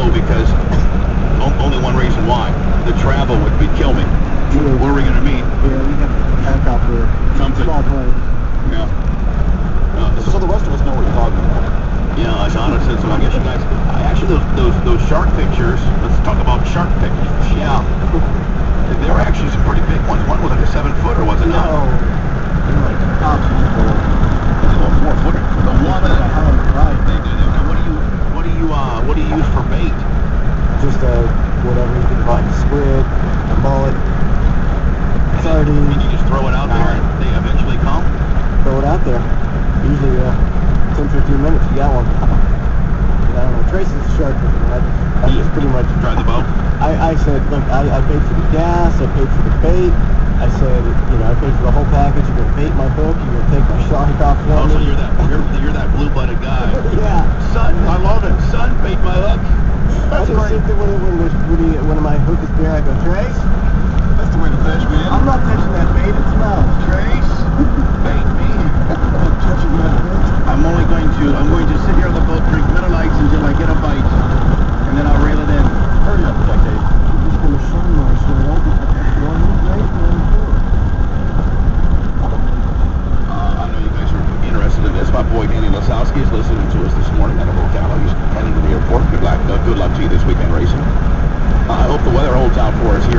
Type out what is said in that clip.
go because only one reason why. The travel would kill me. Where are we going to meet? Yeah, we have a helicopter. Something. Small plane. Yeah. So the rest of us know what you're talking about. Yeah, I saw it. So I guess you guys, actually those shark pictures, let's talk about shark pictures. Yeah. There were actually some pretty big ones. One was like a 7-footer, was it not? No. They're like top 4-footer. The one that right. What do you use for bait? Just whatever you can find. Squid, a mullet, sardine. And you just throw it out there and they eventually come? Throw it out there. Usually 10-15 minutes you got one. I don't know, Tracy's a shark fisherman. I just pretty much drive the boat. I said, look, I paid for the gas, I paid for the bait. I said, I paid for the whole package. You're gonna bait my hook. You're gonna take my shark off for me. So you're that blue-blooded guy. Yeah. Son, I love it. Son, bait my hook. That's I just great. think that when my hook is there, I go, Trace. That's the way to fish, man. I'm not touching that bait. It smells. Trace, bait me. Touching that bait. I'm going to sit here on the boat, drink Miller Lights until I get a bite, and then I'll reel it in. Hurry up, Decade. You're just gonna show me my shirt. I know you guys are interested in this. My boy Danny Lasowski is listening to us this morning out of Ocala. He's heading to the airport. Good luck to you this weekend racing. I hope the weather holds out for us here.